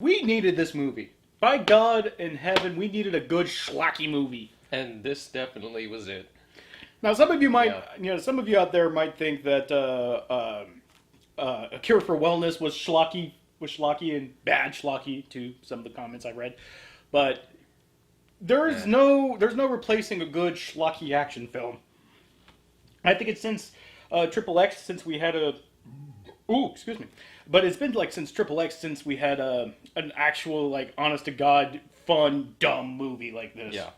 We needed this movie. By God in heaven, we needed a good schlocky movie. And this definitely was it. Now, some of you might, Yeah. some of you out there might think that A Cure for Wellness was schlocky and bad schlocky to some of the comments I read, but there's Eh. there's no replacing a good schlocky action film. I think it's since Triple X, since we had a excuse me. But it's been like since Triple X since we had an actual like honest to god fun dumb movie like this. Yeah.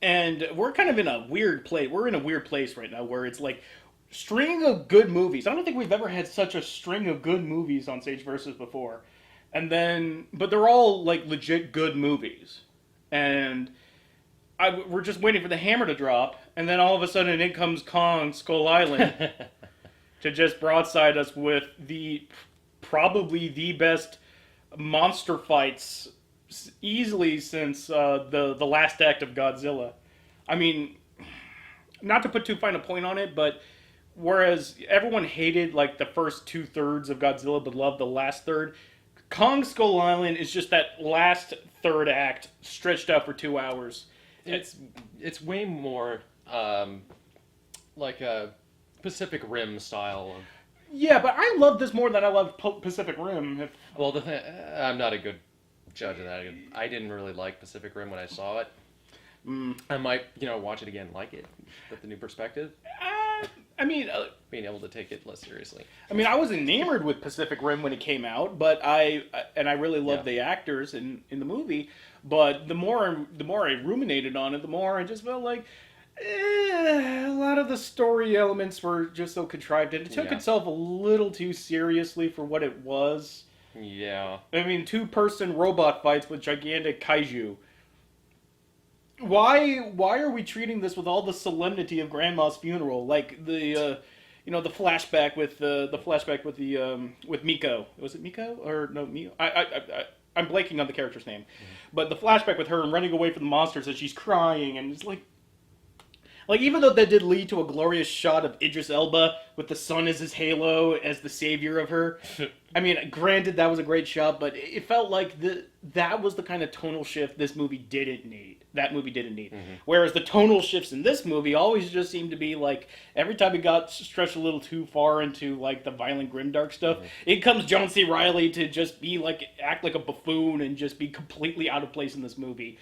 And we're kind of in a weird place. We're in a weird place right now where it's like string of good movies. I don't think we've ever had such a string of good movies on Sage Versus before. And then but they're all like legit good movies. And we're just waiting for the hammer to drop, and then all of a sudden in comes Kong Skull Island to just broadside us with probably the best monster fights easily since the last act of Godzilla. I mean, not to put too fine a point on it, but whereas everyone hated like the first 2/3 of Godzilla but loved the last third, Kong Skull Island is just that last third act stretched out for 2 hours. It's way more like a Pacific Rim style. Yeah, but I love this more than I love Pacific Rim. Well, I'm not a good judge of that. I didn't really like Pacific Rim when I saw it. I might, watch it again, like it with the new perspective, I mean, being able to take it less seriously. I was enamored with Pacific Rim when it came out, but I really loved Yeah. the actors in the movie. But the more I ruminated on it, the more I just felt like a lot of the story elements were just so contrived, and it took Yeah. itself a little too seriously for what it was. Yeah. I mean, two-person robot fights with gigantic kaiju. Why are we treating this with all the solemnity of Grandma's funeral? Like the the flashback with with Miko. Was it Miko or no Mio? I'm blanking on the character's name, but the flashback with her and running away from the monsters as she's crying, and it's like even though that did lead to a glorious shot of Idris Elba with the sun as his halo as the savior of her. I mean, granted that was a great shot, but it felt like that was the kind of tonal shift this movie didn't need. That movie didn't need. Whereas the tonal shifts in this movie always just seemed to be like every time it got stretched a little too far into like the violent grimdark stuff, it comes John C. Reilly to just be like act like a buffoon and just be completely out of place in this movie.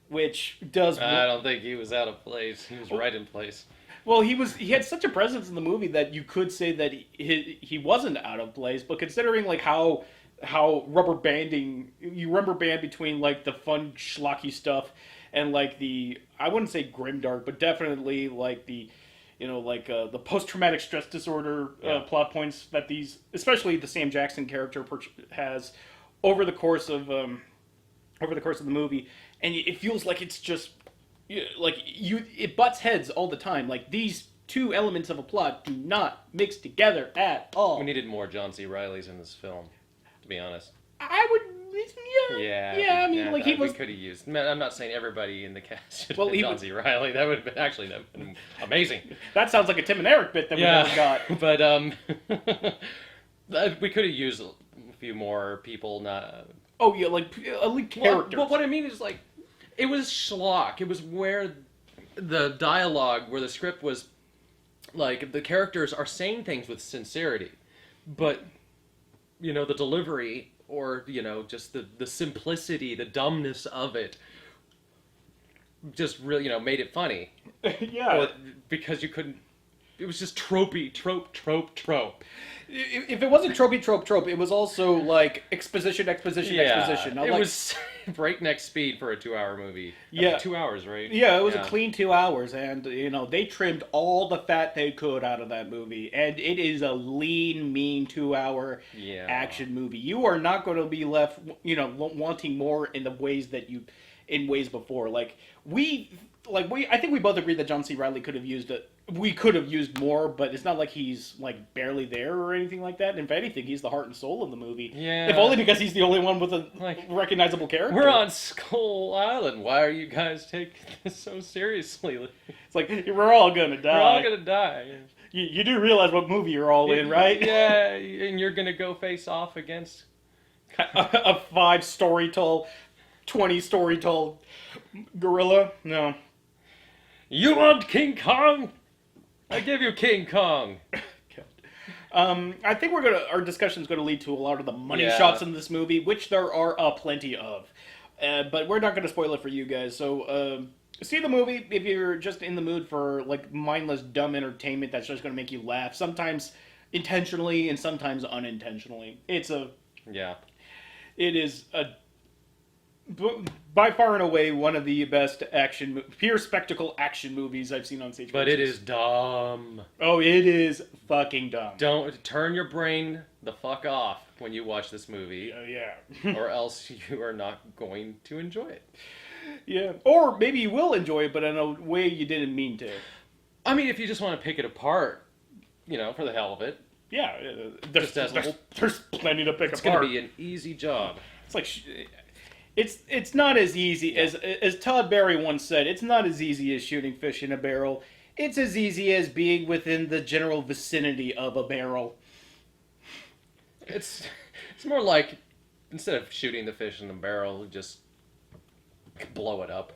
Which does I don't think he was out of place. He was right in place. well, he had such a presence in the movie that you could say that he wasn't out of place. But considering like how you rubber band between like the fun schlocky stuff and like I wouldn't say grimdark, but definitely like the the post traumatic stress disorder plot points that especially the Sam Jackson character has over the course of the movie, and it feels like it's just it butts heads all the time. Like these two elements of a plot do not mix together at all. We needed more John C. Reillys in this film, to be honest. I would, yeah. I mean, like he was. We could have used. I'm not saying everybody in the cast should Well, have he been John was- C. Reilly. That would have been amazing. That sounds like a Tim and Eric bit that we never got. But we could have used a few more people. Not. Oh yeah, like elite characters. Well, what I mean is like, it was schlock. It was where the dialogue, where the script was, like the characters are saying things with sincerity, but the delivery or just the simplicity, the dumbness of it, just really made it funny. Yeah. Or, because you couldn't. It was just tropey, trope. If it wasn't trope, it was also like exposition. It was breakneck speed for a 2-hour movie. Yeah. 2 hours, right? Yeah, it was a clean 2 hours, and they trimmed all the fat they could out of that movie, and it is a lean, mean 2-hour action movie. You are not going to be left, wanting more in ways before. I think we both agree that John C. Reilly could have used it. We could have used more, but it's not like he's like barely there or anything like that. And if anything, he's the heart and soul of the movie. Yeah. If only because he's the only one with a recognizable character. We're on Skull Island. Why are you guys taking this so seriously? It's like we're all gonna die. We're all gonna die. You do realize what movie you're all in, right? Yeah, and you're gonna go face off against A 5-story tall, 20-story tall gorilla? No. You want King Kong? I give you King Kong. I think our discussion's gonna lead to a lot of the money Yeah. shots in this movie, which there are plenty of. But we're not gonna spoil it for you guys. So see the movie if you're just in the mood for like mindless, dumb entertainment that's just gonna make you laugh. Sometimes intentionally and sometimes unintentionally. Yeah. It is by far and away one of the best pure spectacle action movies I've seen on stage. But it is dumb. Oh, it is fucking dumb. Don't turn your brain the fuck off when you watch this movie, Yeah. or else you are not going to enjoy it. Yeah. Or maybe you will enjoy it, but in a way you didn't mean to. I mean, if you just want to pick it apart, for the hell of it, Yeah. Just as a There's plenty to pick it's apart. going to be an easy job. It's like it's not as easy as Todd Barry once said. It's not as easy as shooting fish in a barrel. It's as easy as being within the general vicinity of a barrel. It's more like, instead of shooting the fish in the barrel, just blow it up.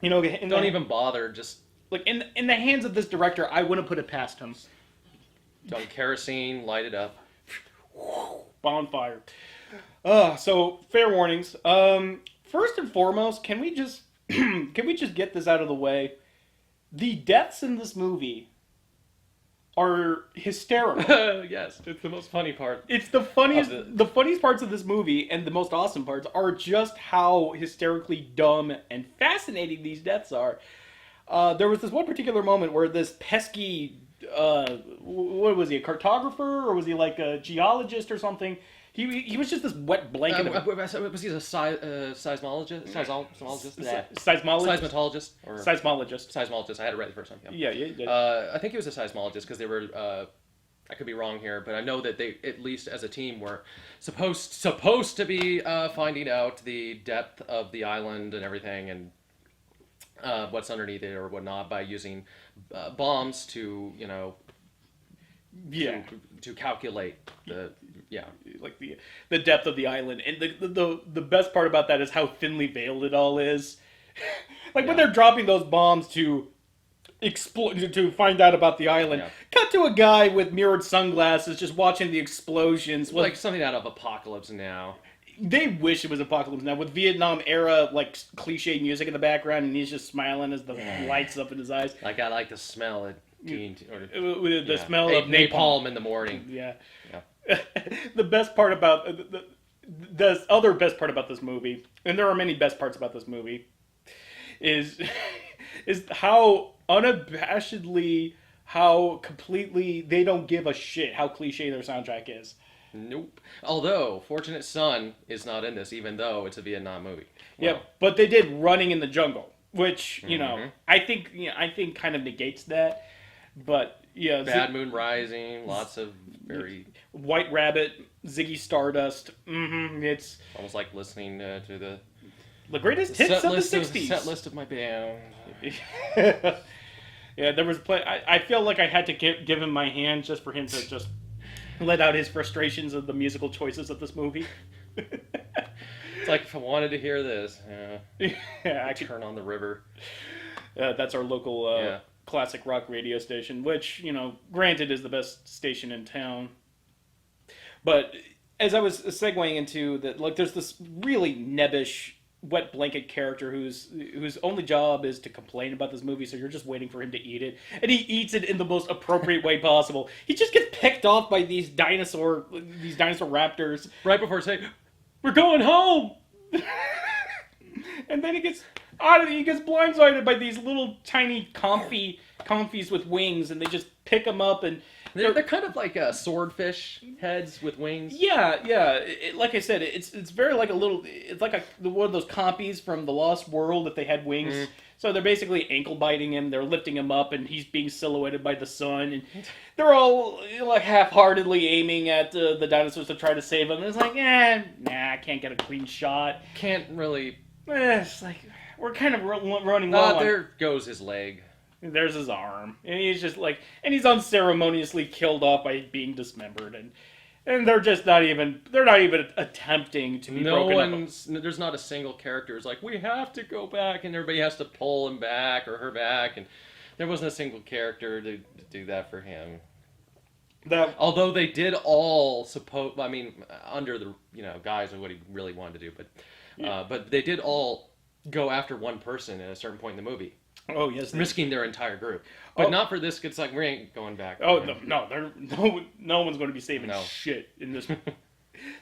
Don't even bother. Just like in the hands of this director, I wouldn't put it past him. dump kerosene, light it up. Bonfire. So fair warnings. First and foremost, can we just get this out of the way? The deaths in this movie are hysterical. Yes, it's the most funny part. It's the funniest. The funniest parts of this movie and the most awesome parts are just how hysterically dumb and fascinating these deaths are. There was this one particular moment where this pesky, what was he, a cartographer or was he like a geologist or something? He was just this wet blanket. Was he a seismologist? Seismologist? Yeah. Seismologist. Seismatologist? Or Seismologist. seismologist. I had it right the first time. Yeah, yeah. You did. I think he was a seismologist because they were. I could be wrong here, but I know that they, at least as a team, were supposed to be finding out the depth of the island and everything, and what's underneath it or whatnot by using bombs to yeah. to calculate Like the depth of the island, and the best part about that is how thinly veiled it all is. Like when they're dropping those bombs to to find out about the island. Yeah. Cut to a guy with mirrored sunglasses just watching the explosions. like something out of Apocalypse Now. They wish it was Apocalypse Now with Vietnam era like cliche music in the background, and he's just smiling as the lights up in his eyes. Like I like to smell it. With the smell of napalm in the morning. Yeah. The best part about the other best part about this movie, and there are many best parts about this movie, is how unabashedly, how completely they don't give a shit how cliche their soundtrack is. Nope. Although Fortunate Son is not in this, even though it's a Vietnam movie. Yeah, but they did Running in the Jungle, which I think kind of negates that. But yeah, Bad Moon Rising, lots of very White Rabbit, Ziggy Stardust. It's almost like listening to the greatest hits of the '60s. Set list of my band. Yeah, there was I feel like I had to give him my hand just for him to just let out his frustrations of the musical choices of this movie. It's like if I wanted to hear this, I could turn on the river. That's our local classic rock radio station, which granted is the best station in town. But as I was segueing into that, like, there's this really nebbish wet blanket character whose only job is to complain about this movie, so you're just waiting for him to eat it, and he eats it in the most appropriate way possible. He just gets picked off by these dinosaur raptors Right before saying, "We're going home," and then he gets blindsided by these little tiny comfies with wings, and they just pick him up, and they're kind of like swordfish heads with wings. Yeah. Like I said, it's very like it's like one of those compies from the Lost World if they had wings. So they're basically ankle biting him. They're lifting him up, and he's being silhouetted by the sun. And they're all like half-heartedly aiming at the dinosaurs to try to save him. And it's like, I can't get a clean shot. Can't really. It's like we're kind of running low. There goes his leg. There's his arm, and he's just like, and he's unceremoniously killed off by being dismembered, and and they're just not even attempting to be No broken up. one's there's not a single character who's like we have to go back, and everybody has to pull him back or her back, and there wasn't a single character to do that for him. That Although they did all under the guise of what he really wanted to do, but they did all go after one person at a certain point in the movie, oh yes, risking their entire group. But Oh. not for this. It's like we ain't going back. oh man. no one's going to be saving No. shit in this.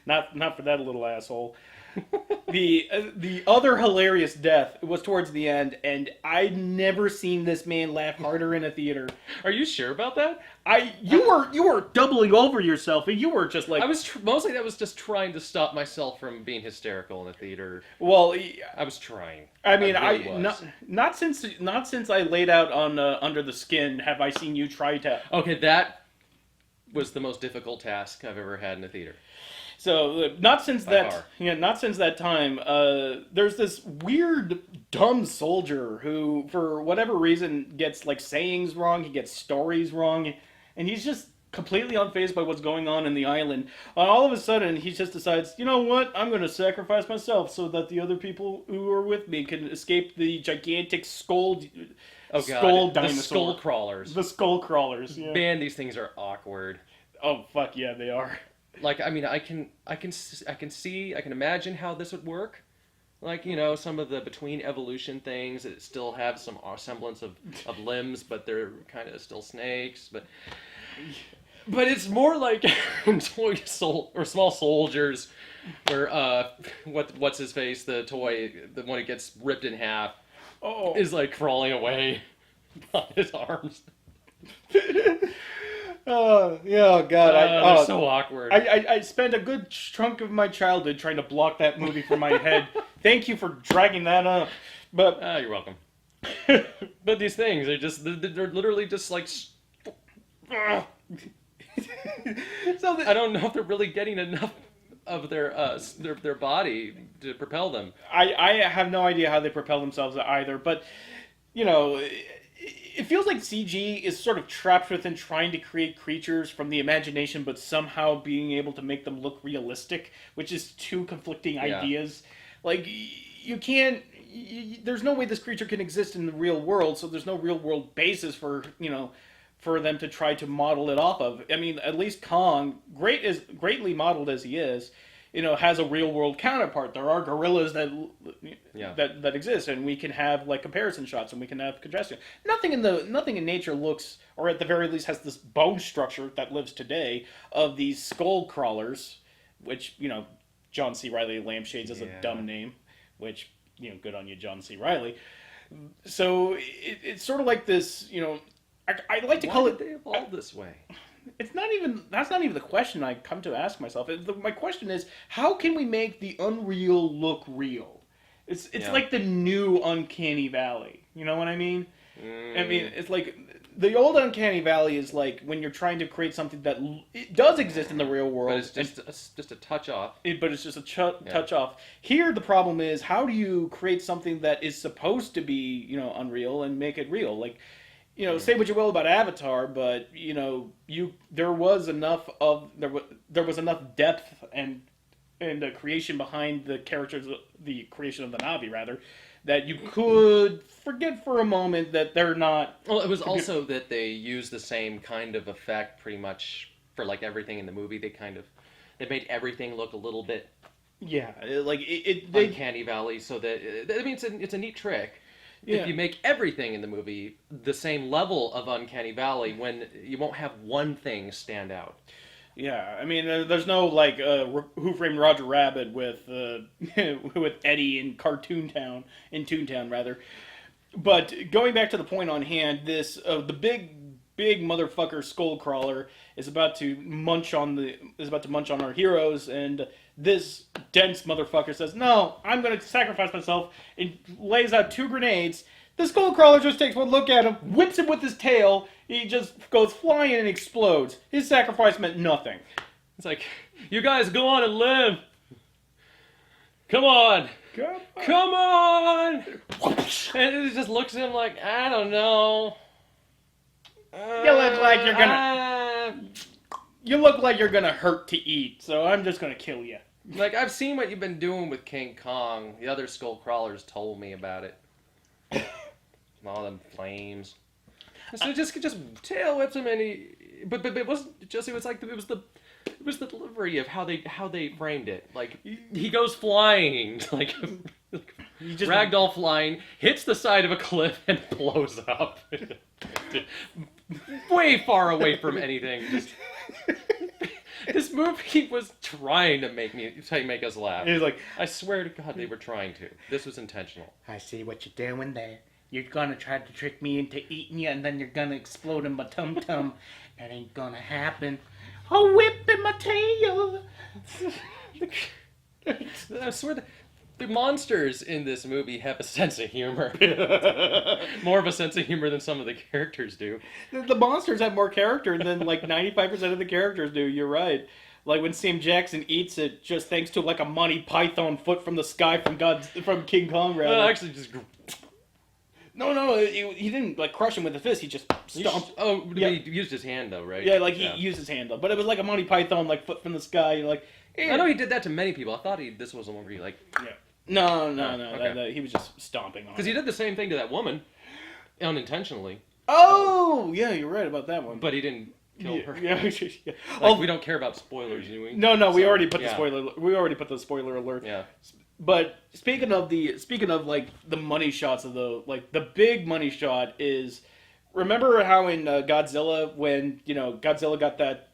Not for that little asshole. The other hilarious death was towards the end, and I'd never seen this man laugh harder in a theater. Are you sure about that? You were doubling over yourself, and you were just like, I was mostly that was just trying to stop myself from being hysterical in the theater. well, I was trying. I mean, really was. not since I laid out on Under the Skin have I seen you try to. Okay, that was the most difficult task I've ever had in a theater. So not since By that, far. not since that time. There's this weird dumb soldier who, for whatever reason, gets like sayings wrong. He gets stories wrong, and he's just completely unfazed by what's going on in the island. All of a sudden, he just decides, you know what? I'm going to sacrifice myself so that the other people who are with me can escape the gigantic skull. Oh Skull god, the dinosaur. skull crawlers. The skull crawlers. Yeah. Man, these things are awkward. Oh fuck yeah, they are. Like, I mean, I can imagine how this would work. Like, some of the between evolution things that still have some semblance of limbs, but they're kind of still snakes. But it's more like small soldiers, where what's his face, the toy, the one that gets ripped in half, Oh, is like crawling away on his arms. yeah, oh god. They're so awkward. I spent a good chunk of my childhood trying to block that movie from my head. Thank you for dragging that up. But You're welcome. But these things, they're literally just like. so I don't know if they're really getting enough of their body to propel them. I have no idea how they propel themselves either. But it feels like CG is sort of trapped within trying to create creatures from the imagination, but somehow being able to make them look realistic, which is two conflicting ideas. Like, you can't. There's no way this creature can exist in the real world, so there's no real world basis for for them to try to model it off of. I mean, at least Kong, greatly modeled as he is, has a real world counterpart. There are gorillas that exist, and we can have like comparison shots, and we can have contrasting. Nothing in nature looks, or at the very least, has this bone structure that lives today of these skull crawlers, which John C. Reilly lampshades as a dumb name, which good on you, John C. Reilly. So it's sort of like this, I like to call Why it. did they evolve this way? It's not even. That's not even the question I come to ask myself. My question is, how can we make the unreal look real? It's like the new Uncanny Valley. You know what I mean? I mean, it's like the old Uncanny Valley is like when you're trying to create something that it does exist in the real world, But it's just a touch off. but it's just a touch off. Here, the problem is, how do you create something that is supposed to be unreal and make it real? Like, say what you will about Avatar, but there was enough depth and creation behind the characters, the creation of the Na'vi rather, that you could forget for a moment that they're not. Well, it was also that they used the same kind of effect pretty much for like everything in the movie. They made everything look a little bit Like they Uncanny Valley, so that I mean it's a neat trick. Yeah. If you make everything in the movie the same level of Uncanny Valley, when you won't have one thing stand out. Yeah, I mean, there's no like Who Framed Roger Rabbit with with Eddie in Toontown rather. But going back to the point on hand, this the big motherfucker skull crawler is about to munch on our heroes, and this dense motherfucker says, "No, I'm going to sacrifice myself," and lays out 2 grenades. The skull crawler just takes one look at him, whips him with his tail. He just goes flying and explodes. His sacrifice meant nothing. It's like, you guys go on and live. Come on. Come on. And it just looks at him like, I don't know. You look like you're gonna. You look like you're gonna hurt to eat, so I'm just gonna kill you. Like, I've seen what you've been doing with King Kong. The other skull crawlers told me about it. All them flames. So just tail whips him, and but it wasn't just. It was like it was the delivery of how they framed it. Like, he goes flying, like You just ragdoll flying, hits the side of a cliff and blows up. Way far away from anything. Just, this movie was trying to make us laugh. He's like, I swear to God, they were trying to. This was intentional. I see what you're doing there. You're gonna try to trick me into eating you, and then you're gonna explode in my tum-tum. That ain't gonna happen. A whip in my tail. I swear the monsters in this movie have a sense of humor. More of a sense of humor than some of the characters do. The monsters have more character than like 95% of the characters do. You're right. Like when Sam Jackson eats it, just thanks to like a Monty Python foot from the sky from King Kong. Rather, Actually, just no, he didn't like crush him with a fist. He just stomped. he used his hand though, right? Yeah, like he used his hand though, but it was like a Monty Python like foot from the sky. You're like, I know he did that to many people. I thought this was the one where he like. Yeah. No. Okay. He was just stomping on. Because he did the same thing to that woman, unintentionally. Oh, yeah, you're right about that one. But he didn't kill her. Yeah. Like, we don't care about spoilers, do we? No, we So, already put the yeah. spoiler. We already put the spoiler alert. Yeah. But speaking of like the money shots of the big money shot is, remember how in Godzilla when Godzilla got that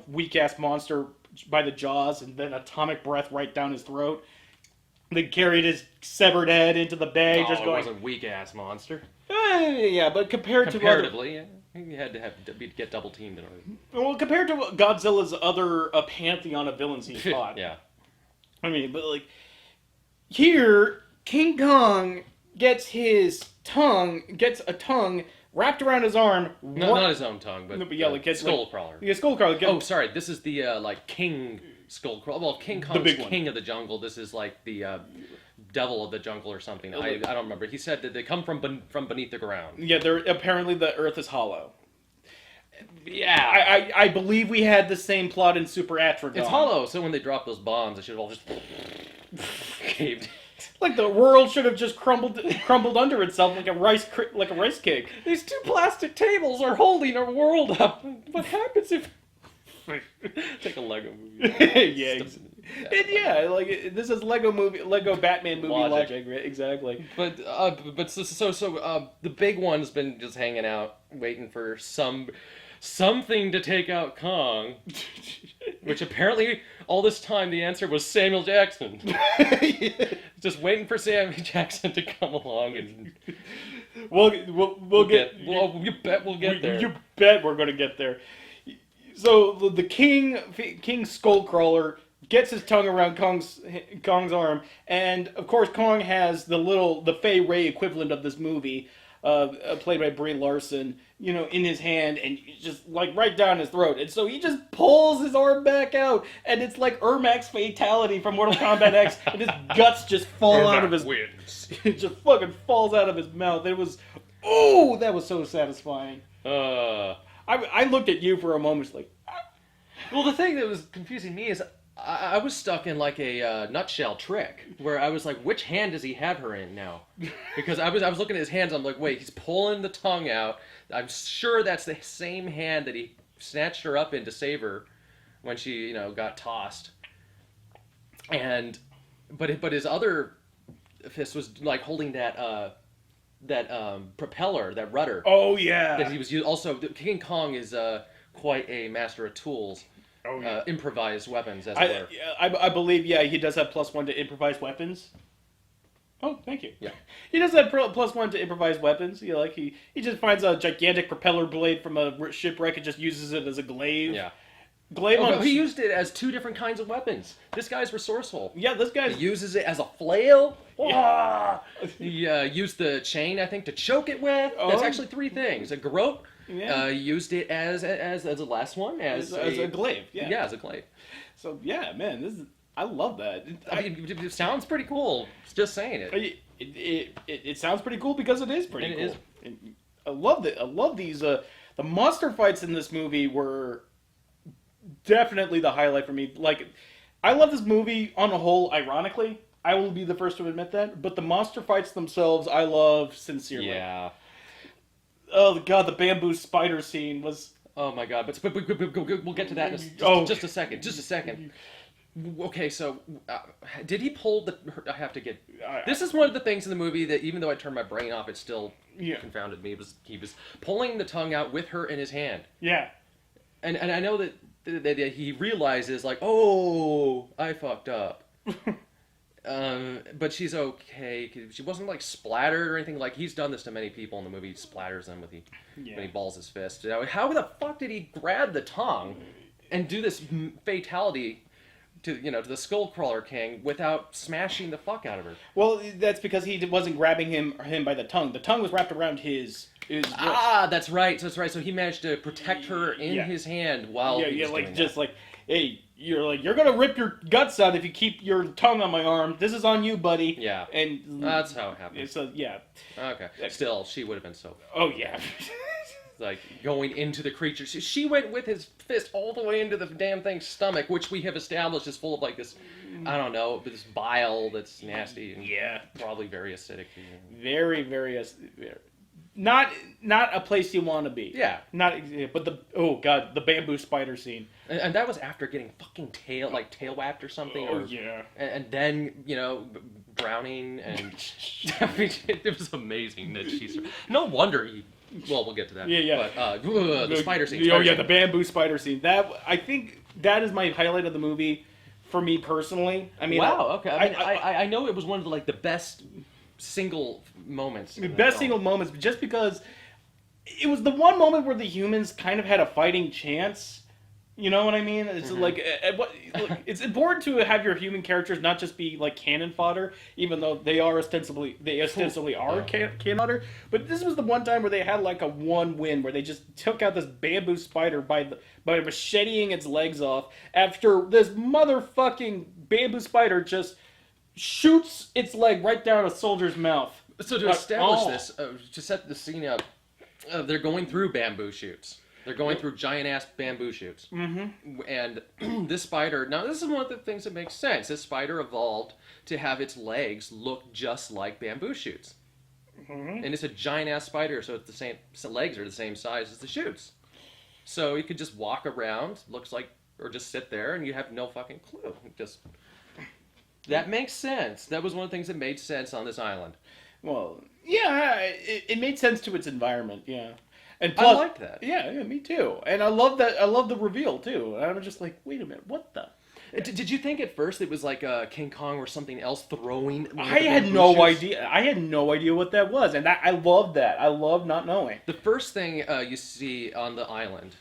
weak ass monster by the jaws and then atomic breath right down his throat. They carried his severed head into the bag, just it going. wasn't weak ass monster. Yeah, but Comparatively, you had to get double teamed in order. Well, compared to Godzilla's other pantheon of villains he fought. Yeah. I mean, but like here, King Kong gets a tongue wrapped around his arm. No, not his own tongue, but, No, but yeah, like it's skull crawler. Yeah, skull crawler. Oh, sorry. This is the King skull crawler. Well, King Kong's big one. king of the jungle. This is like the devil of the jungle or something. I don't remember. He said that they come from beneath the ground. Yeah, apparently the Earth is hollow. Yeah. I believe we had the same plot in Super Atrodon. It's hollow, so when they drop those bombs, it should have all just caved. Like the world should have just crumbled under itself like a rice cake. These two plastic tables are holding our world up. What happens if... Take a Lego movie. Yeah, this is Lego Batman movie logic, right? Exactly. But the big one's been just hanging out, waiting for something to take out Kong, which apparently all this time the answer was Samuel Jackson. Just waiting for Samuel Jackson to come along and we'll get. Well, you bet we'll get there. You bet we're gonna get there. So the King Skullcrawler gets his tongue around Kong's arm, and of course Kong has the Fay Ray equivalent of this movie, played by Brie Larson, in his hand, and just like right down his throat. And so he just pulls his arm back out, and it's like Ermac's fatality from Mortal Kombat X, and his guts just fall out of his. Wins. It just fucking falls out of his mouth. It was, that was so satisfying. I looked at you for a moment, like. Well, the thing that was confusing me is I was stuck in like a nutshell trick where I was like, which hand does he have her in now? Because I was looking at his hands. I'm like, wait, he's pulling the tongue out. I'm sure that's the same hand that he snatched her up in to save her when she got tossed. But his other fist was like holding that propeller, that rudder. Oh yeah. That he was also. King Kong is quite a master of tools. Oh, yeah. Improvised weapons, as it were. I believe, he does have +1 to improvised weapons. Oh, thank you. Yeah. He does have +1 to improvised weapons. He just finds a gigantic propeller blade from a shipwreck and just uses it as a glaive. Yeah. Glaive he used it as two different kinds of weapons. This guy's resourceful. Yeah, this guy's... He uses it as a flail. Yeah. He used the chain, I think, to choke it with. That's actually three things. A garrote. Yeah. Used it as the last one as a glaive. Yeah. Yeah, as a glaive. So yeah, man, I love that. I mean, it sounds pretty cool. Just saying it. It sounds pretty cool because it is pretty And cool. it is. I love these. The monster fights in this movie were definitely the highlight for me. Like, I love this movie on a whole. Ironically, I will be the first to admit that. But the monster fights themselves, I love sincerely. Yeah. Oh god, the bamboo spider scene was. Oh my god! But we'll get to that in just a second. Just a second. Okay, so did he pull the? I have to get. This is one of the things in the movie that even though I turned my brain off, it still confounded me. He was pulling the tongue out with her in his hand. Yeah. And I know that he realizes like, oh, I fucked up. But she's okay. She wasn't like splattered or anything. Like he's done this to many people in the movie. He splatters them when he balls his fist. How the fuck did he grab the tongue and do this fatality to to the Skullcrawler King without smashing the fuck out of her? Well, that's because he wasn't grabbing him by the tongue. The tongue was wrapped around his wrist. That's right. So he managed to protect her in his hand while he was doing that. Like, hey, you're gonna rip your guts out if you keep your tongue on my arm. This is on you, buddy. Yeah. And that's how it happened. So yeah. Okay. Still, she would have been so. Oh yeah. Like going into the creature. She went with his fist all the way into the damn thing's stomach, which we have established is full of like this, I don't know, this bile that's nasty and probably very acidic. Very, very, not a place you want to be. Yeah. But the bamboo spider scene. And that was after getting fucking tail whacked or something. Oh yeah. And then drowning and I mean, it was amazing that she's. No wonder he. Well, we'll get to that. Yeah. But the spider scene. The bamboo spider scene. I think that is my highlight of the movie, for me personally. I mean, wow. Okay. I know it was one of the best single moments. The best single moments, just because it was the one moment where the humans kind of had a fighting chance. You know what I mean? It's look, it's important to have your human characters not just be like cannon fodder, even though they ostensibly are cannon fodder. But this was the one time where they had like a one win where they just took out this bamboo spider by macheting its legs off after this motherfucking bamboo spider just shoots its leg right down a soldier's mouth. So to establish this, to set the scene up, they're going through bamboo shoots. They're going through giant-ass bamboo shoots. Mm-hmm. And this spider... Now, this is one of the things that makes sense. This spider evolved to have its legs look just like bamboo shoots. Mm-hmm. And it's a giant-ass spider, so it's the same... legs are the same size as the shoots. So you could just walk around, looks like... Or just sit there, and you have no fucking clue. That makes sense. That was one of the things that made sense on this island. Well, yeah, it made sense to its environment, yeah. And plus, I liked that. Yeah, me too. And I love that. I love the reveal too. And I was just like, wait a minute, what the? Did you think at first it was like King Kong or something else throwing? I had no idea. I had no idea what that was, and I love that. I love not knowing. The first thing you see on the island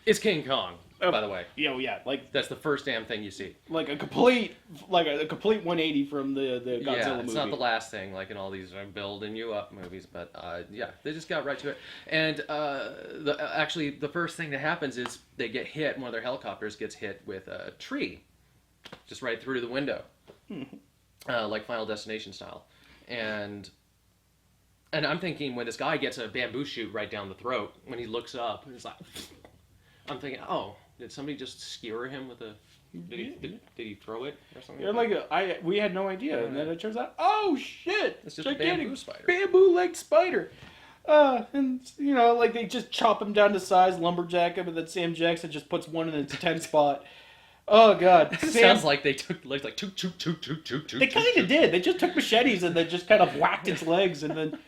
is King Kong. By the way, yeah, like that's the first damn thing you see. Like a complete 180 from the Godzilla movie. It's not the last thing, like in all these building you up movies, but they just got right to it. And actually, the first thing that happens is they get hit. One of their helicopters gets hit with a tree, just right through the window, like Final Destination style. And I'm thinking when this guy gets a bamboo shoot right down the throat, when he looks up, it's like, I'm thinking, oh. Did somebody just skewer him with a? Did he throw it or something? Yeah, we had no idea, and then it turns out, oh shit, it's just a bamboo spider, bamboo-legged spider. And like they just chop him down to size, lumberjack him, and then Sam Jackson just puts one in its 10 spot. Oh god, it sounds like they took like two. They kind of did. They just took machetes and they just kind of whacked its legs, and then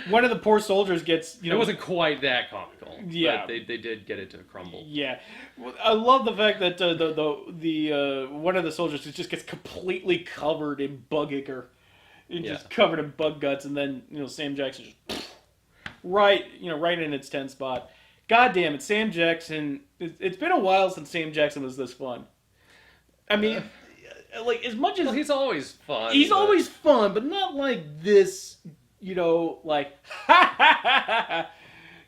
one of the poor soldiers gets. It wasn't quite that comical. Yeah, but they did get it to crumble. Yeah, I love the fact that the one of the soldiers just gets completely covered in bug ichor, just covered in bug guts, and then Sam Jackson just right in its 10 spot. God damn it, Sam Jackson! It's been a while since Sam Jackson was this fun. I mean, like as much as he's always fun. He's always fun, but not like this. Like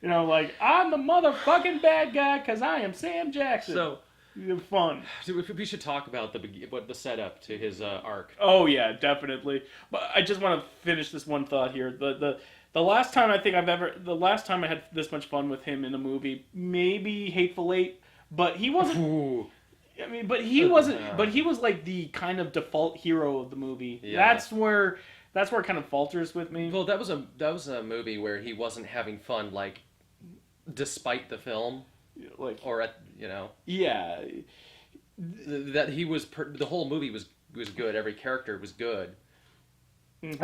like I'm the motherfucking bad guy because I am Sam Jackson. So fun. We should talk about the setup to his arc. Oh yeah, definitely. But I just want to finish this one thought here. The last time I had this much fun with him in a movie, maybe Hateful Eight, but he wasn't. Ooh. I mean, but he wasn't. But he was like the kind of default hero of the movie. Yeah. That's where it kind of falters with me. Well, that was a movie where he wasn't having fun, like, despite the film, Like, or at yeah, that he was the whole movie was good. Every character was good.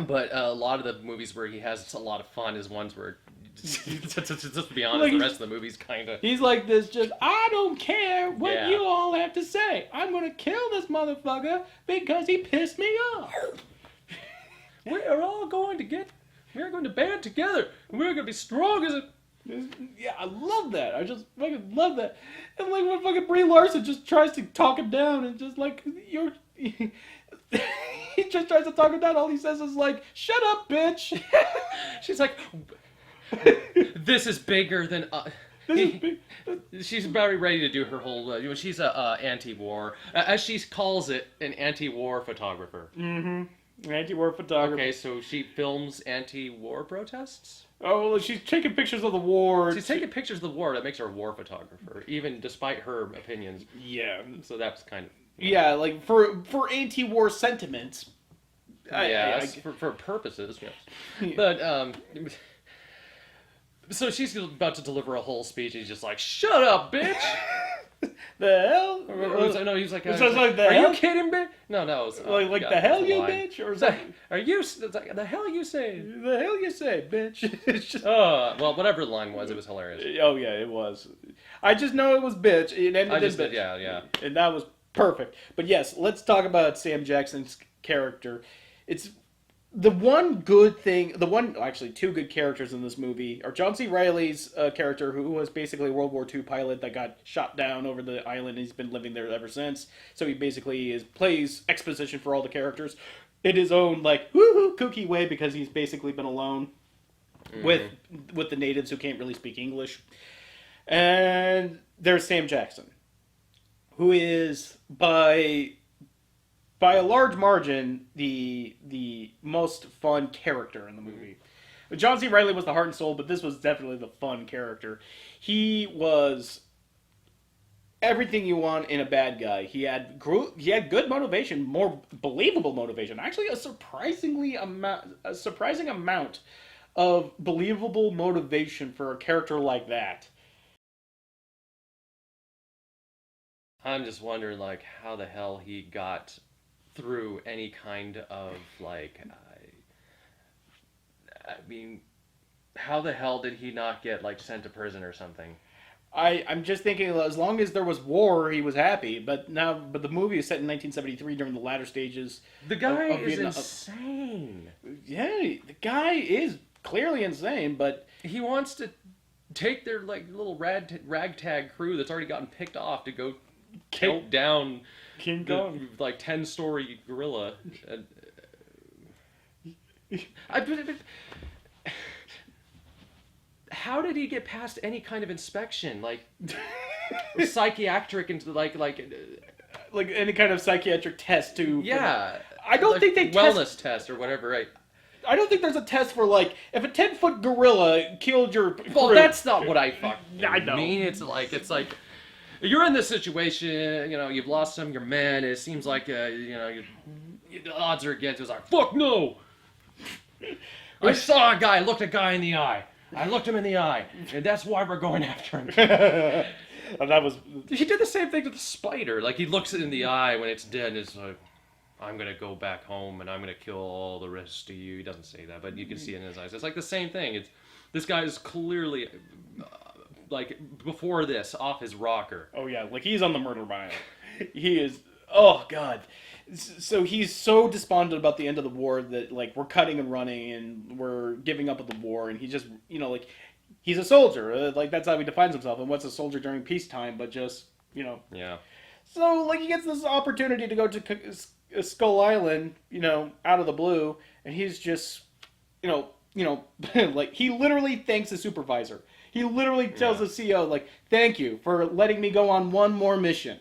But a lot of the movies where he has a lot of fun is ones where, just to be honest, Like, the rest of the movie's kind of. he's like this. Just I don't care what Yeah. you all have to say. I'm gonna kill this motherfucker because he pissed me off. We're all going to band together, and we're going to be strong as a. Yeah, I love that. I just fucking love that. And like when fucking Brie Larson just tries to talk him down and just like you're. He just tries to talk him down. All he says is like, "Shut up, bitch." She's like, this is bigger than. This is big. She's very ready to do her whole. She's a anti-war, as she calls it, an anti-war photographer. Anti-war photographer. Okay, so she films anti-war protests. Oh, well, she's taking pictures of the war. She's taking pictures of the war. That makes her a war photographer, even despite her opinions. Yeah. So that's kind of. Yeah, like for anti-war sentiments. For purposes, yes. But so she's about to deliver a whole speech, and he's just like, "Shut up, bitch!" The hell? No, he was like, It sounds like the "Are hell? you kidding me?" No, it was, Like yeah, the hell that's a you lie. bitch, or It's like, something? are you? It's like, the hell you saying? The hell you say, bitch? It's just. Well, whatever the line was, it was hilarious. Oh yeah, it was. I just know it was bitch. It ended in bitch. Yeah. And that was perfect. But yes, let's talk about Sam Jackson's character. It's the one good thing. Actually, two good characters in this movie are John C. Reilly's character, who was basically a World War II pilot that got shot down over the island. And he's been living there ever since. So he basically plays exposition for all the characters in his own like woohoo kooky way because he's basically been alone with the natives who can't really speak English. And there's Sam Jackson, who is by a large margin the most fun character in the movie. John C. Reilly was the heart and soul, but this was definitely the fun character. He was everything you want in a bad guy. He had good motivation, more believable motivation. Actually, a surprising amount of believable motivation for a character like that. I'm just wondering, like, how the hell he got through any kind of, like, I mean, how the hell did he not get, like, sent to prison or something? I'm just thinking, as long as there was war, he was happy. But the movie is set in 1973 during the latter stages. The guy of is Vietnam. insane. Yeah, the guy is clearly insane, but He wants to take their, like, little ragtag crew that's already gotten picked off to go take down King the, Kong. like, 10-story gorilla. And, how did he get past any kind of inspection, like psychiatric and like any kind of psychiatric test to. yeah? I don't like think they wellness test or whatever, right? I don't think there's a test for like if a 10-foot gorilla killed your. Well, crew. that's not what I fucking I know. mean. It's like you're in this situation, you've lost some of your men. It seems like the odds are against. It's like fuck no. I saw a guy, looked a guy in the eye. I looked him in the eye, and that's why we're going after him. And that was. He did the same thing to the spider. Like, he looks it in the eye when it's dead, and it's like, I'm going to go back home, and I'm going to kill all the rest of you. He doesn't say that, but you can see it in his eyes. It's like the same thing. This guy is clearly, like, before this, off his rocker. Oh yeah, like he's on the murder mile. He is. Oh god. So he's so despondent about the end of the war that like we're cutting and running and we're giving up on the war, and he just like he's a soldier. Like that's how he defines himself. And what's a soldier during peacetime? But just Yeah. So like he gets this opportunity to go to Skull Island, out of the blue, and he's just like he literally thanks the supervisor. He literally tells the CEO like, "Thank you for letting me go on one more mission.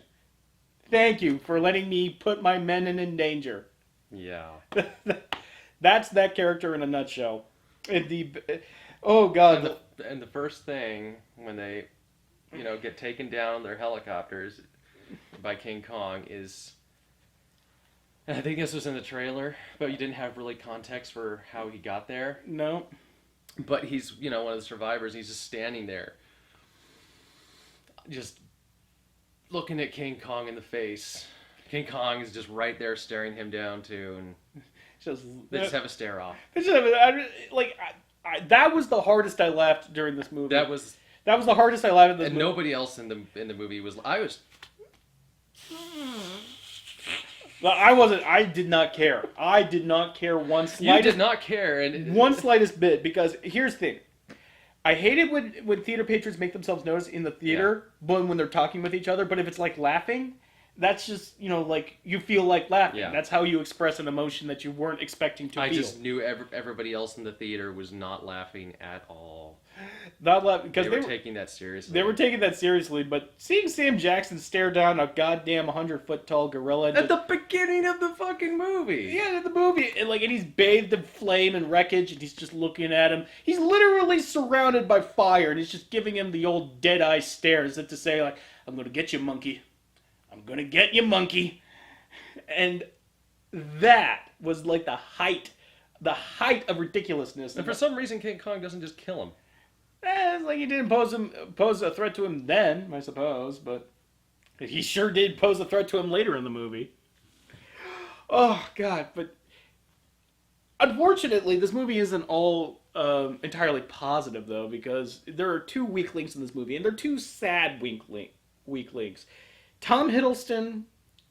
Thank you for letting me put my men in danger." Yeah. That's that character in a nutshell. Oh god. And the first thing when they, get taken down their helicopters, by King Kong is. I think this was in the trailer, but you didn't have really context for how he got there. No. But he's, one of the survivors. He's just standing there, just looking at King Kong in the face. King Kong is just right there staring him down too, and they just have a stare off. That was the hardest I laughed during this movie. That was the hardest I laughed in this and movie. nobody else in the movie was. I wasn't. I did not care. I did not care one slightest. You did not care, and one slightest bit, because here's the thing. I hate it when theater patrons make themselves notice in the theater, when they're talking with each other. But if it's like laughing, that's just like you feel like laughing. Yeah. That's how you express an emotion that you weren't expecting to feel. I just knew everybody else in the theater was not laughing at all. Not laughing because they were taking that seriously. They were taking that seriously, but seeing Sam Jackson stare down a goddamn 100-foot tall gorilla at the beginning of the fucking movie. Yeah, in the movie, and he's bathed in flame and wreckage, and he's just looking at him. He's literally surrounded by fire, and he's just giving him the old dead eye stare, as if to say, "I'm gonna get you, monkey. I'm gonna get you, monkey." And that was the height of ridiculousness. And for some reason, King Kong doesn't just kill him. It's like he didn't pose a threat to him then, I suppose, but he sure did pose a threat to him later in the movie. Oh, God, but unfortunately, this movie isn't all entirely positive, though, because there are two weak links in this movie, and they're two sad weak links. Tom Hiddleston,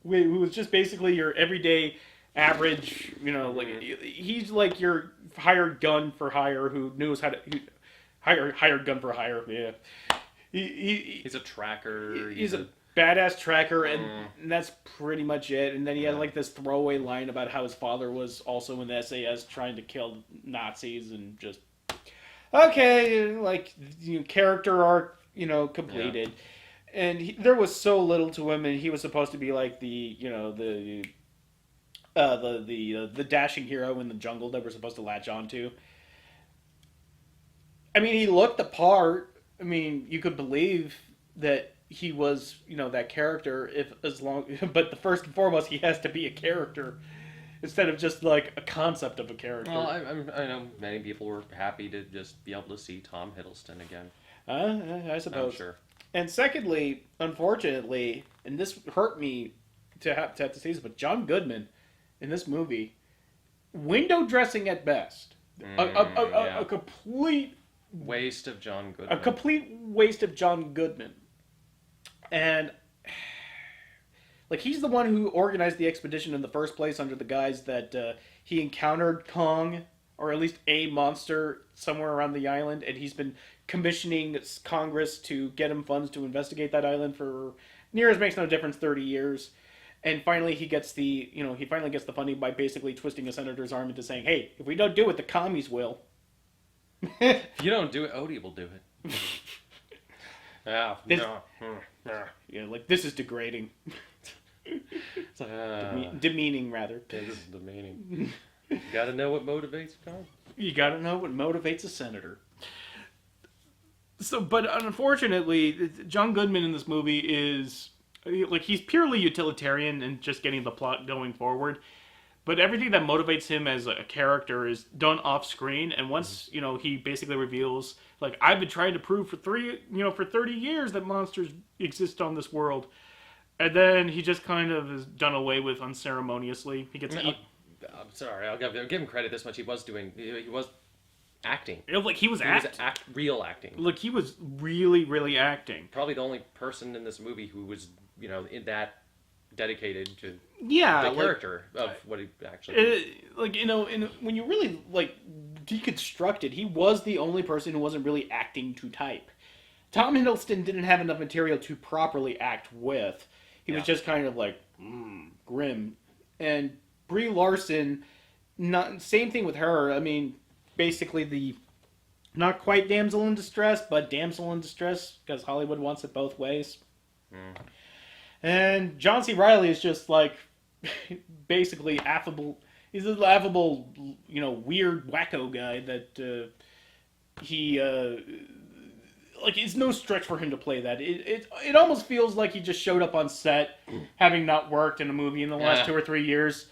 who was just basically your everyday average, he's like your hired gun for hire who knows how to... Hired gun for hire, yeah. He's a tracker. He's a badass tracker, and that's pretty much it. And then he had this throwaway line about how his father was also in the SAS trying to kill Nazis, and just character arc, completed. Yeah. And there was so little to him, and he was supposed to be like the dashing hero in the jungle that we're supposed to latch onto. I mean, he looked the part. I mean, you could believe that he was, that character but the first and foremost, he has to be a character instead of just a concept of a character. Well, I know many people were happy to just be able to see Tom Hiddleston again. I suppose. I'm sure. And secondly, unfortunately, and this hurt me to have to say this, but John Goodman in this movie, window dressing at best. A complete waste of John Goodman. A complete waste of John Goodman. And he's the one who organized the expedition in the first place under the guise that he encountered Kong, or at least a monster, somewhere around the island, and he's been commissioning Congress to get him funds to investigate that island for, near as makes no difference, 30 years. And finally he gets the funding by basically twisting a senator's arm into saying, "Hey, if we don't do it, the commies will." If you don't do it, Odie will do it. This is degrading. Demeaning, rather. This is demeaning. You gotta know what motivates Kong. You gotta know what motivates a senator. So, but unfortunately, John Goodman in this movie is, he's purely utilitarian and just getting the plot going forward. But everything that motivates him as a character is done off screen, and once he basically reveals, I've been trying to prove for 30 years that monsters exist on this world, and then he just kind of is done away with unceremoniously. He gets I'm sorry, I'll give him credit this much. He was acting. He was real acting. Look, he was really, really acting. Probably the only person in this movie who was in that dedicated to the character of what he actually did. When you really deconstruct it, he was the only person who wasn't really acting to type. Tom Hiddleston didn't have enough material to properly act with. He was just kind of grim. And Brie Larson, same thing with her. I mean, basically the not quite damsel in distress, but damsel in distress, because Hollywood wants it both ways. And John C. Reilly is just basically affable. He's a laughable, weird wacko guy that he like it's no stretch for him to play that. It almost feels like he just showed up on set, having not worked in a movie in the last Yeah. 2 or 3 years.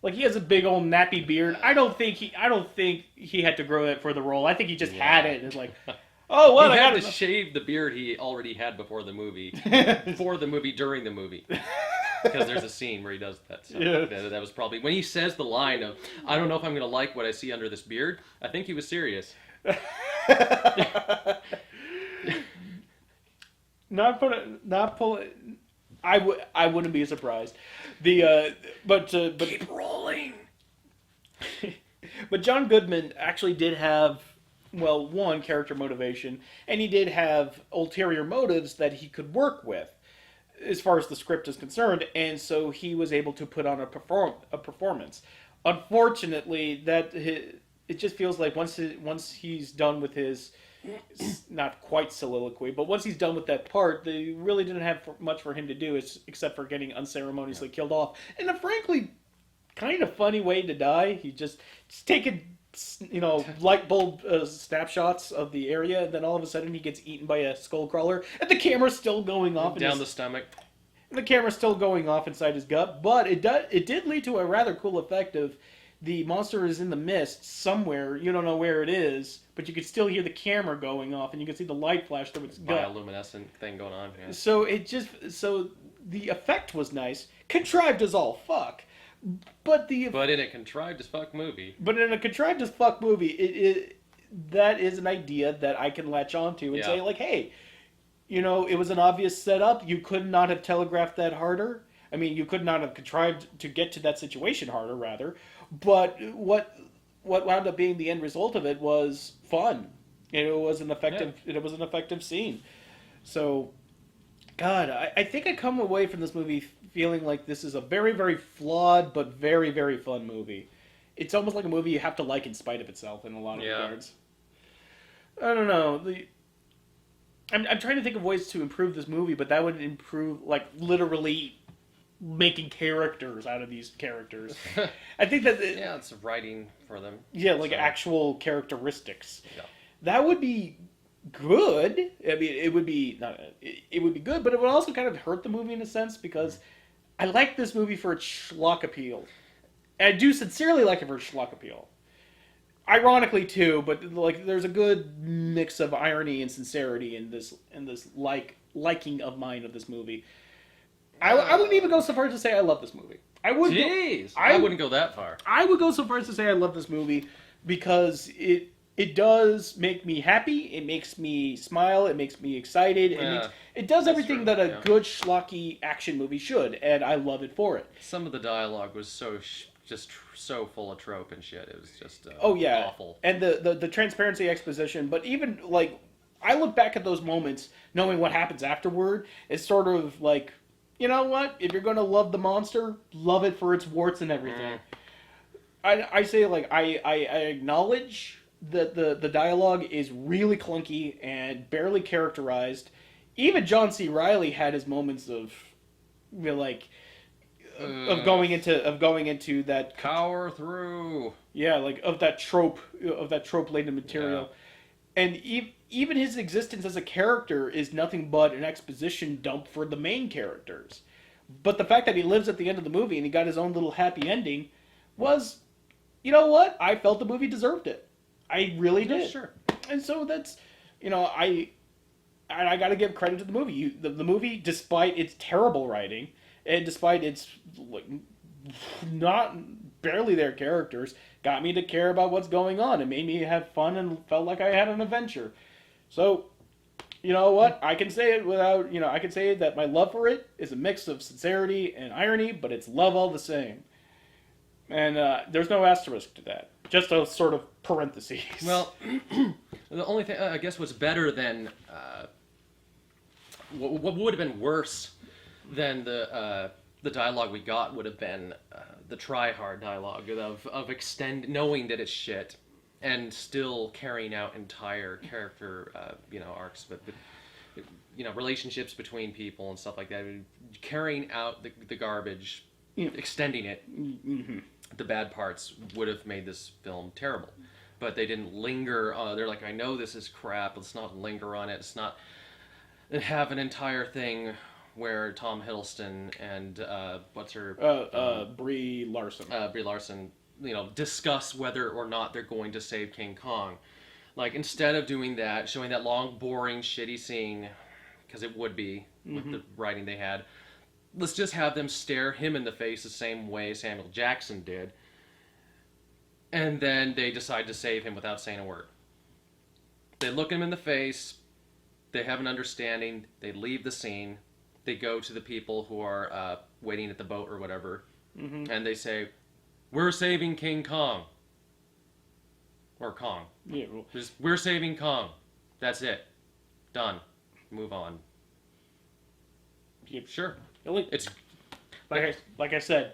Like he has a big old nappy beard. I don't think he had to grow that for the role. I think he just had it. And it's like, oh, what? He I had got to shave the beard he already had before the movie, during the movie. Because there's a scene where he does that. So Yeah. that was probably when he says the line of, "I don't know if I'm going to like what I see under this beard." I think he was serious. Not pull. I wouldn't be surprised. But Keep rolling. but John Goodman actually did have, well, one, character motivation, and he did have ulterior motives that he could work with as far as the script is concerned, and so he was able to put on a performance. Unfortunately, it just feels like once he's done with his, not quite soliloquy, but once he's done with that part, they really didn't have much for him to do except for getting unceremoniously killed off in a frankly kind of funny way to die. He just taking light bulb snapshots of the area, and then all of a sudden he gets eaten by a skull crawler, and the camera's still going off Down the stomach. the camera's still going off inside his gut. But it did lead to a rather cool effect of the monster is in the mist somewhere. You don't know where it is, but you can still hear the camera going off, and you can see the light flash through its gut. Bioluminescent thing going on. Yeah. So the effect was nice, contrived as all fuck, but But in a contrived as fuck movie. but in a contrived as fuck movie, that is an idea that I can latch onto and say, like, hey, it was an obvious setup. You could not have telegraphed that harder. I mean, you could not have contrived to get to that situation harder, rather. But what wound up being the end result of it was fun. It was an effective scene. So, God, I think I come away from this movie feeling like this is a very, very flawed but very, very fun movie. It's almost like a movie you have to like in spite of itself in a lot of regards. I don't know. I'm trying to think of ways to improve this movie, but that would improve, like, literally making characters out of these characters. I think that... it's writing for them. Yeah, like actual characteristics. Yeah. That would be good. I mean, it would be good, but it would also kind of hurt the movie in a sense, because I like this movie for its schlock appeal. And I do sincerely like it for its schlock appeal. Ironically too, but like there's a good mix of irony and sincerity in this liking of mine of this movie. I wouldn't even go so far as to say I love this movie. I wouldn't go that far. I would go so far as to say I love this movie because it does make me happy. It makes me smile. It makes me excited. It does everything that a good schlocky action movie should, and I love it for it. Some of the dialogue was just so full of trope and shit. It was just awful. And the transparency exposition, but even like I look back at those moments knowing what happens afterward, it's sort of like, you know what? If you're going to love the monster, love it for its warts and everything. I say, like, I acknowledge that the dialogue is really clunky and barely characterized. Even John C. Reilly had his moments of, of going into that power through. Yeah, like of that trope laden material. Yeah. And even his existence as a character is nothing but an exposition dump for the main characters. But the fact that he lives at the end of the movie and he got his own little happy ending was, you know what? I felt the movie deserved it. I really did. Yeah, sure. And so that's, I got to give credit to the movie. The movie, despite its terrible writing and despite its not barely their characters, got me to care about what's going on. It made me have fun and felt like I had an adventure. So, you know what? I can say it without, I can say that my love for it is a mix of sincerity and irony, but it's love all the same. And there's no asterisk to that. Just a sort of parentheses. Well, the only thing, I guess, what's better than, what would have been worse than the dialogue we got would have been the try-hard dialogue of knowing that it's shit and still carrying out entire character, arcs, but relationships between people and stuff like that. Carrying out the garbage, extending it, the bad parts would have made this film terrible. but they didn't linger. They're like, I know this is crap. Let's not linger on it. Let's not have an entire thing where Tom Hiddleston and what's her Brie Larson. Brie Larson, discuss whether or not they're going to save King Kong. Like, instead of doing that, showing that long, boring, shitty scene, because it would be with the writing they had, let's just have them stare him in the face the same way Samuel Jackson did, and then they decide to save him without saying a word. They look him in the face, they have an understanding, they leave the scene, they go to the people who are waiting at the boat or whatever, and they say, "We're saving King Kong." Or Kong. Yeah, well, We're saving Kong. That's it. Done. Move on. yeah, Sure. it's like I said,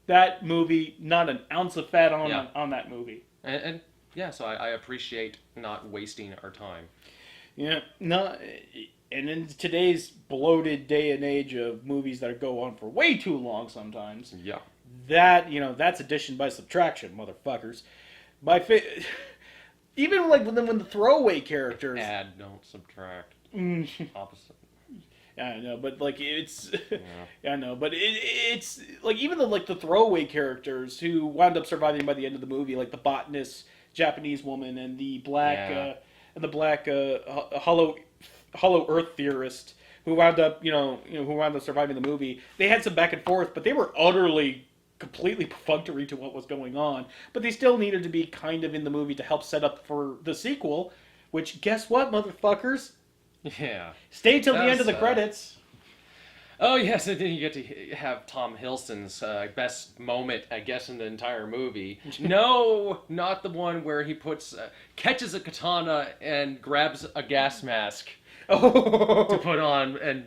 that movie, not an ounce of fat on that movie. And yeah, so I appreciate not wasting our time. Yeah, no, and in today's bloated day and age of movies that go on for way too long sometimes, Yeah. that's addition by subtraction, motherfuckers. Even like when the throwaway characters. Add, don't subtract. Opposite. Yeah, I know, but like it's. Yeah. Yeah, I know, but it's like even the throwaway characters who wound up surviving by the end of the movie, like the botanist Japanese woman and the black hollow Earth theorist who wound up surviving the movie. They had some back and forth, but they were utterly completely perfunctory to what was going on, but they still needed to be kind of in the movie to help set up for the sequel, which, guess what, motherfuckers? Yeah. Stay till the end That's, of the credits. Oh, yes, and then you get to have Tom Hiddleston's best moment, I guess, in the entire movie. No, not the one where he catches a katana and grabs a gas mask to put on, and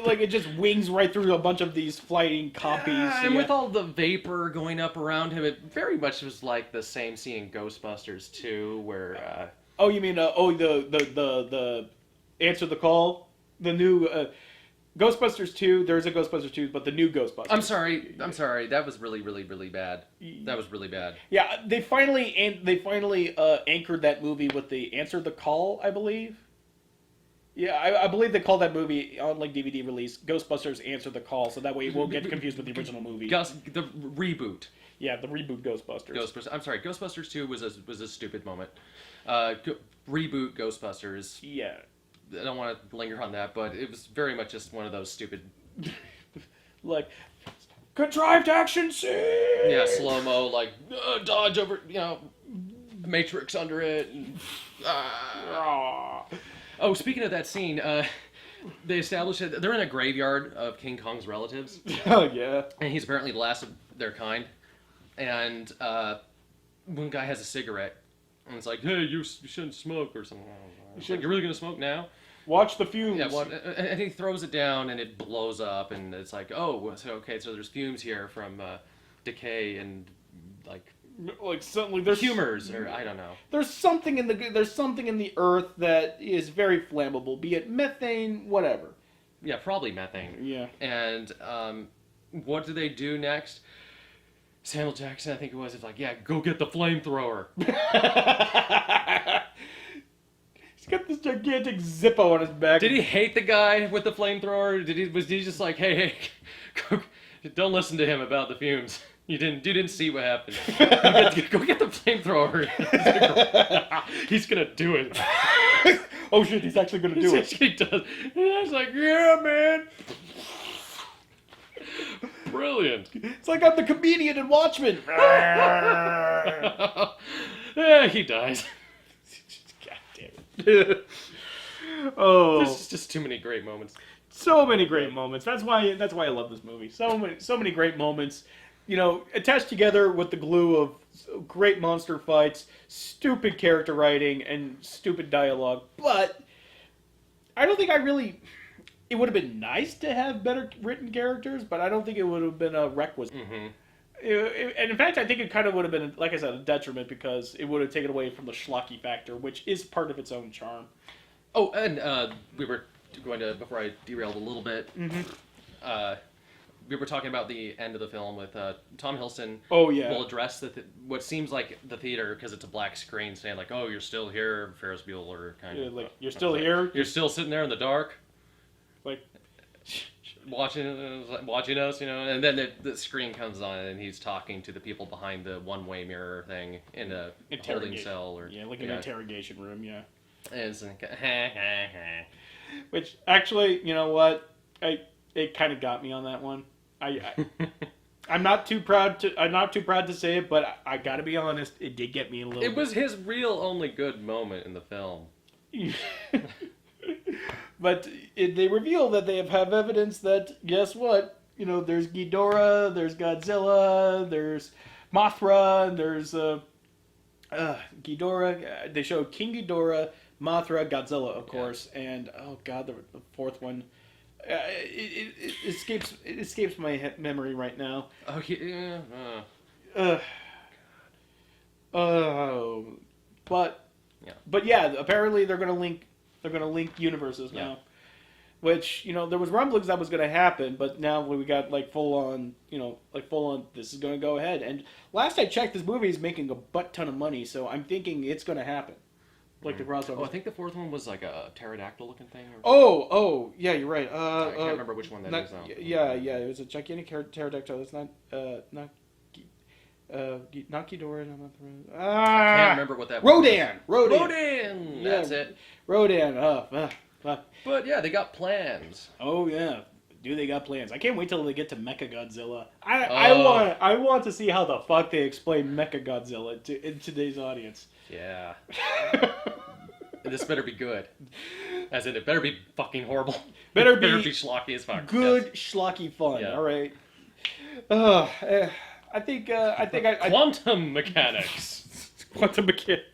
like it just wings right through a bunch of these flying copies. and with all the vapor going up around him, it very much was like the same scene in Ghostbusters 2, where oh, you mean the Answer the Call, the new Ghostbusters 2. There's a Ghostbusters 2, but the new Ghostbusters. I'm sorry. That was really, really, really bad. That was really bad. Yeah, they finally anchored that movie with the Answer the Call, I believe. Yeah, I believe they called that movie on like DVD release Ghostbusters Answer the Call, so that way it won't get confused with the original movie. The reboot. Yeah, the reboot Ghostbusters. I'm sorry. Ghostbusters 2 was a stupid moment. Reboot Ghostbusters. Yeah. I don't want to linger on that, but it was very much just one of those stupid. Like contrived action scene. Yeah, slow mo, like dodge over, Matrix under it. And, Oh, speaking of that scene, they established that they're in a graveyard of King Kong's relatives. Oh, yeah. And he's apparently the last of their kind. And one guy has a cigarette. And it's like, hey, you shouldn't smoke or something. You're really going to smoke now? Watch the fumes. Yeah, and he throws it down and it blows up. And it's like, oh, so there's fumes here from decay and there's humors, or I don't know. There's something in the earth that is very flammable, be it methane, whatever. Yeah, probably methane. Yeah. And what do they do next? Samuel Jackson, I think it was. It's like, yeah, go get the flamethrower. He's got this gigantic Zippo on his back. Did he hate the guy with the flamethrower? Was he just like, hey, don't listen to him about the fumes. You didn't see what happened. Go get the flamethrower. He's gonna do it. Oh shit, he's actually gonna do it. He does. And I was like, yeah, man. Brilliant. It's like I'm the comedian in Watchmen. Yeah, he dies. God damn it. Oh, There's just too many great moments. So many great moments. That's why I love this movie. So many great moments. Attached together with the glue of great monster fights, stupid character writing, and stupid dialogue. But I don't think it would have been nice to have better written characters, but I don't think it would have been a requisite. Mm-hmm. And in fact, I think it kind of would have been, like I said, a detriment because it would have taken away from the schlocky factor, which is part of its own charm. Oh, and we were going to, before I derailed a little bit, we were talking about the end of the film with Tom Hiddleston. Oh yeah. Will address what seems like the theater because it's a black screen, saying like, "Oh, you're still here, Ferris Bueller," kind Yeah, of like you're still here. You're still sitting there in the dark, Like watching us, And then the screen comes on, and he's talking to the people behind the one-way mirror thing in a holding cell, or like an interrogation room. Yeah. And it's like, Which actually, you know what? It kind of got me on that one. I'm not too proud to say it, but I gotta be honest, it did get me a little. It was his real only good moment in the film. But they reveal that they have evidence that, guess what? There's Ghidorah, there's Godzilla, there's Mothra, there's Ghidorah. They show King Ghidorah, Mothra, Godzilla, of course, and oh god, the fourth one. It escapes my memory right now. Oh yeah. But yeah, apparently they're gonna link universes now. Yeah. Which there was rumblings that was gonna happen, but now we got full on this is gonna go ahead. And last I checked, this movie is making a butt ton of money, so I'm thinking it's gonna happen. Like the crossover. Oh, I think the fourth one was like a pterodactyl looking thing. Oh, yeah, you're right. I can't remember which one that is now. Yeah, it was a gigantic pterodactyl. It's not Ghidorah. I can't remember what that was. Rodan! That's it. Rodan. But yeah, they got plans. Oh yeah. Do they got plans? I can't wait till they get to Mechagodzilla. I want to see how the fuck they explain Mechagodzilla in today's audience. Yeah. This better be good. As in, it better be fucking horrible. Better be schlocky as fuck. Good schlocky fun. Yeah. All right. I think Quantum mechanics. Quantum mechanics.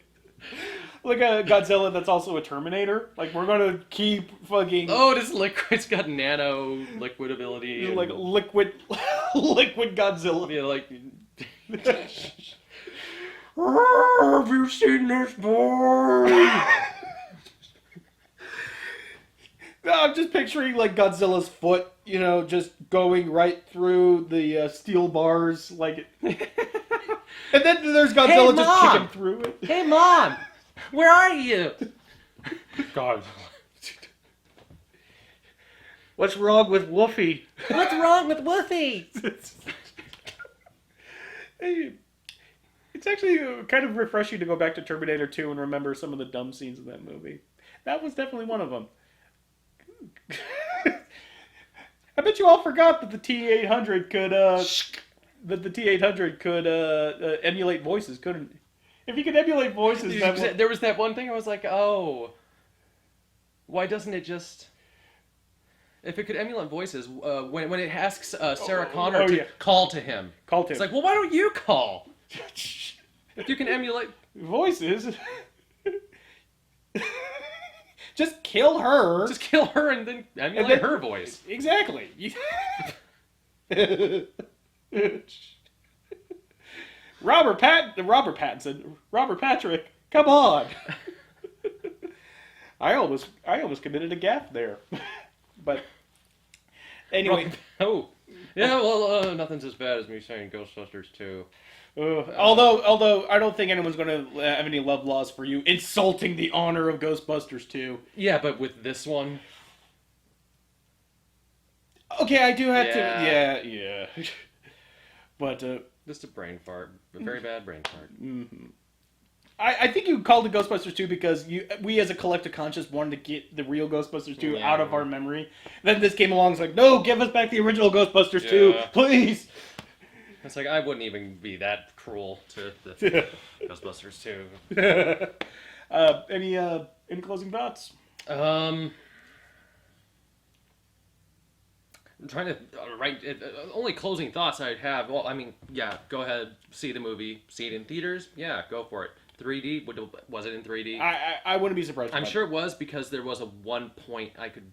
Like a Godzilla that's also a Terminator. Like, we're gonna keep fucking... Oh, it's got nano liquid ability. Like liquid Godzilla. Yeah, like... Have you seen this boy? I'm just picturing Godzilla's foot, just going right through the steel bars, and then there's Godzilla just kicking through it. Hey, Mom! Where are you? God. What's wrong with Woofy? What's wrong with Woofy? Hey, it's actually kind of refreshing to go back to Terminator 2 and remember some of the dumb scenes in that movie. That was definitely one of them. I bet you all forgot that the T-800 could emulate voices, couldn't it? If you could emulate voices, there was that one thing I was like, oh, why doesn't it just... If it could emulate voices, when it asks Sarah Connor to call to him. It's like, well, why don't you call? If you can emulate... voices... Just kill her. Just kill her and then emulate her voice. Exactly. Robert Patrick, come on. I almost committed a gaffe there. But anyway. Oh. Yeah, well, nothing's as bad as me saying Ghostbusters 2. Although I don't think anyone's going to have any love laws for you insulting the honor of Ghostbusters 2. Yeah, but with this one... Okay, I do have to... Yeah. But... just a brain fart. A very bad brain fart. Mm-hmm. I think you called it Ghostbusters 2 because we as a collective conscious wanted to get the real Ghostbusters 2 out of our memory. Then this came along and was like, no, give us back the original Ghostbusters 2, please! It's like, I wouldn't even be that cruel to the Ghostbusters 2. Any closing thoughts? I'm trying to write... only closing thoughts I'd have... Well, I mean, yeah, go ahead, see the movie. See it in theaters? Yeah, go for it. 3D? Was it in 3D? I wouldn't be surprised. I'm sure it was because there was a one point I could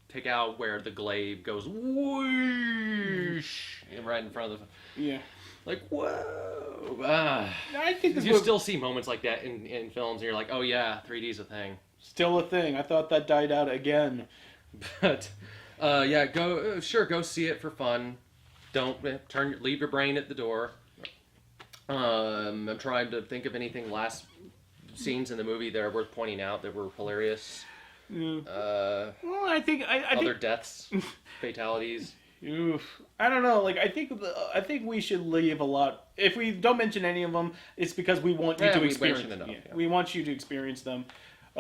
pick out where the glaive goes whoosh right in front of the... Yeah. Like, whoa. I think you still see moments like that in films and you're like, oh yeah, 3D's a thing. Still a thing. I thought that died out again. But, yeah, go see it for fun. Don't leave your brain at the door. I'm trying to think of anything last scenes in the movie that are worth pointing out that were hilarious. Well, I think Other deaths, fatalities. Oof. I don't know. Like I think we should leave a lot. If we don't mention any of them, it's because we want you to experience them. Enough, We want you to experience them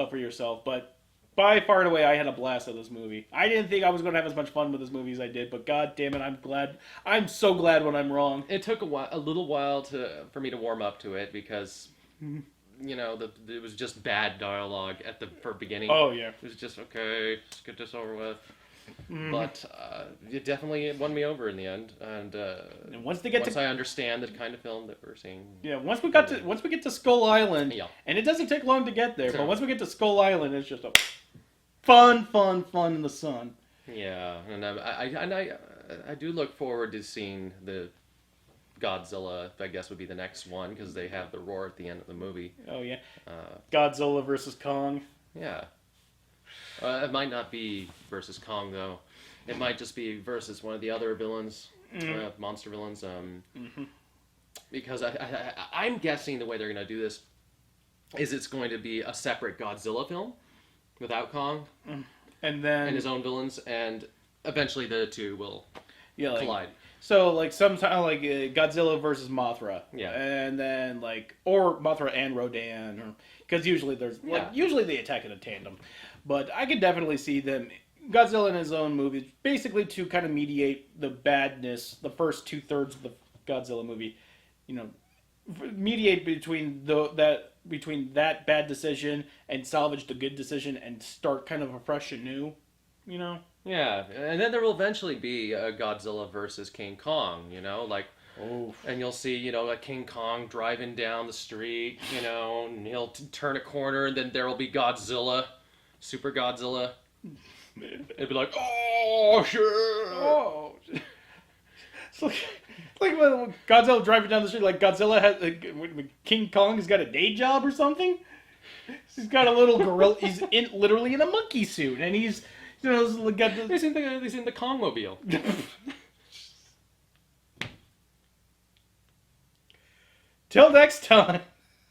for yourself. But by far and away, I had a blast with this movie. I didn't think I was going to have as much fun with this movie as I did, but god damn it, I'm glad. I'm so glad when I'm wrong. It took a little while for me to warm up to it because, you know, it was just bad dialogue at the beginning. Oh yeah. It was just okay. Let's get this over with. But it definitely won me over in the end, and once I understand the kind of film that we're seeing, once we get to Skull Island, and it doesn't take long to get there, but once we get to Skull Island, it's just a fun in the sun. Yeah, and I do look forward to seeing the Godzilla. I guess would be the next one because they have the roar at the end of the movie. Oh yeah, Godzilla versus Kong. Yeah. It might not be versus Kong, though. It might just be versus one of the other villains, monster villains. Because I'm guessing the way they're going to do this is it's going to be a separate Godzilla film without Kong and his own villains, and eventually the two will collide. So, like, sometime, like, Godzilla versus Mothra. Yeah. And then, like, or Mothra and Rodan. Because usually usually they attack in a tandem. But I could definitely see them, Godzilla in his own movie, basically to kind of mediate the badness, the first 2/3 of the Godzilla movie, you know, mediate between that bad decision and salvage the good decision and start kind of afresh and new, you know? Yeah, and then there will eventually be a Godzilla versus King Kong, you know, like, and you'll see, you know, like King Kong driving down the street, you know, and he'll turn a corner, and then there will be Godzilla, Super Godzilla. It'd be like, oh, shit! Oh, it's like when Godzilla driving down the street, like Godzilla has, King Kong has got a day job or something. He's got a little gorilla. He's literally in a monkey suit, and he's, you know, got the. He's in the Kongmobile. Till next time.